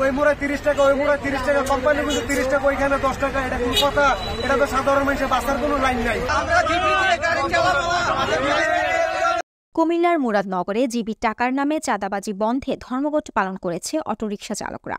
ওই মোড়ায় 30 টাকা, ওই মোড়ায় 30 টাকা, কোম্পানি কিন্তু 30 টাকা, ওইখানে 10 টাকা। এটা কোন কথা? এটা তো সাধারণ মানুষের বাঁচার কোনো লাইন নাই। কুমিল্লার মুরাদনগরে জিবির টাকার নামে চাঁদাবাজি বন্ধে ধর্মঘট পালন করেছে অটোরিকশা চালকরা।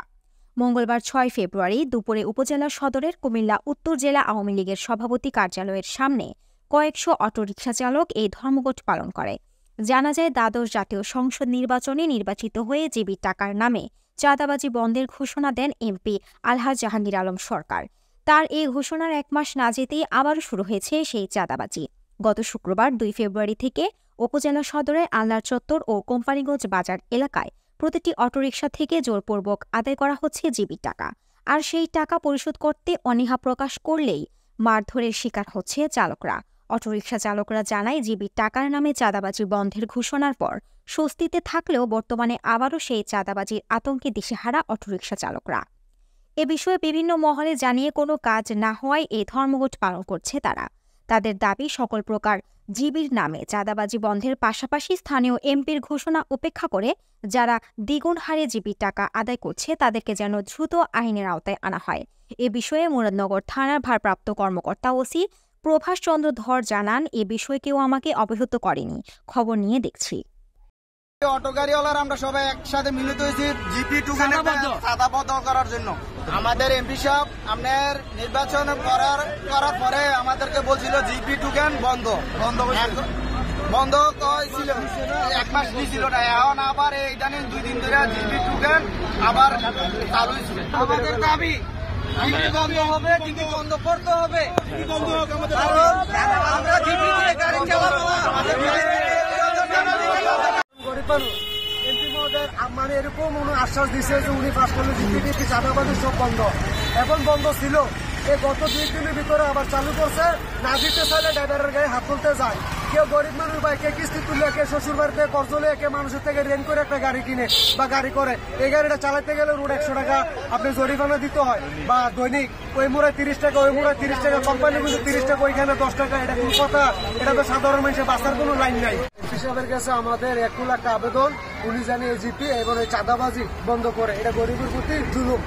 মঙ্গলবার 6 ফেব্রুয়ারি দুপুরে উপজেলা সদরের কুমিল্লা উত্তর জেলা আওয়ামী লীগের সভাপতি কার্যালয়ের সামনে কয়েকশো অটোরিকশা চালক এই ধর্মঘট পালন করে। জানা যায়, দ্বাদশ জাতীয় সংসদ নির্বাচনে নির্বাচিত হয়ে জিবির টাকার নামে চাঁদাবাজি বন্ধের ঘোষণা দেন এমপি আলহাজ জাহাঙ্গীর আলম সরকার। তার এই ঘোষণার 1 মাস না যেতেই আবারও শুরু হয়েছে সেই চাঁদাবাজি। গত শুক্রবার 2 ফেব্রুয়ারি থেকে উপজেলা সদরের আল্লাহ চত্বর ও কোম্পানিগঞ্জ বাজার এলাকায় প্রতিটি অটোরিকশা থেকে জোরপূর্বক আদায় করা হচ্ছে জিবির টাকা। আর সেই টাকা পরিশোধ করতে অনীহা প্রকাশ করলেই মারধরের শিকার হচ্ছে চালকরা। অটোরিকশা চালকরা জানায়, জিবির টাকার নামে চাঁদাবাজি বন্ধের ঘোষণার পর স্বস্তিতে থাকলেও বর্তমানে আবারও সেই চাঁদাবাজির আতঙ্কে দিশেহারা অটোরিকশা চালকরা। এ বিষয়ে বিভিন্ন মহলে জানিয়ে কোনো কাজ না হওয়ায় এই ধর্মঘট পালন করছে তারা। তাদের দাবি, সকল প্রকার জিবির নামে চাঁদাবাজি বন্ধের পাশাপাশি স্থানীয় এমপির ঘোষণা উপেক্ষা করে যারা দ্বিগুণ হারে জিবির টাকা আদায় করছে তাদেরকে যেন দ্রুত আইনের আওতায় আনা হয়। এ বিষয়ে মুরাদনগর থানার ভারপ্রাপ্ত কর্মকর্তা ওসি প্রভাষ চন্দ্র ধর জানান, এ বিষয়ে কেউ আমাকে অবহিত করেনি, খবর নিয়ে দেখছি। অটো গাড়িওয়ালারা আমরা সবাই একসাথে মিলিত হয়েছি জিপি টুকেন সাদাবদ্ধ করার জন্য। আমাদের এমপি সাহেব আপনার নির্বাচন করার পরে আমাদেরকে বলছিল জিপি টুকেন বন্ধ ছিল, 1 মাস দিয়েছিল না। এখন আবার ইদানিং 2 দিন ধরে জিপি টুকেন আবার চালু ছিল। আমাদের দাবি বন্ধ হবে, জিপি বন্ধ করতে হবে। আমরা জিপি গাড়ি চালাবো এমপি মহোদয় মানে এরকম আশ্বাস দিচ্ছে যে উনি পাস করলে জিপি চাঁদাবাজি সব বন্ধ। এখন বন্ধ ছিল, এই গত 2 দিনের ভিতরে আবার চালু করছে। না দিতে চাইলে ড্রাইভারের গায়ে হাত তুলতে যায়। কেউ গরিব মানুষ বা কে কিস্তি তুলে, কে শ্বশুর বাড়িতে কর্জ নিয়ে, কে মানুষের থেকে রেন্ট করে একটা গাড়ি কিনে বা গাড়ি করে। এই গাড়িটা চালাতে গেলে রোড 100 টাকা আপনি জরিমানা দিতে হয় বা দৈনিক। ওই মোড়ায় 30 টাকা, ওই মোড়ায় 30 টাকা, কোম্পানি কিন্তু 30 টাকা, ওইখানে 10 টাকা। এটা কোন কথা? এটা তো সাধারণ মানুষের বাঁচার কোনো লাইন নাই। হিসাবের কাছে আমাদের 1 লাখ টাকা আবেদন, উনি জানে এজিপি এবং এই চাঁদাবাজি বন্ধ করে। এটা গরিবের প্রতি জুলুম।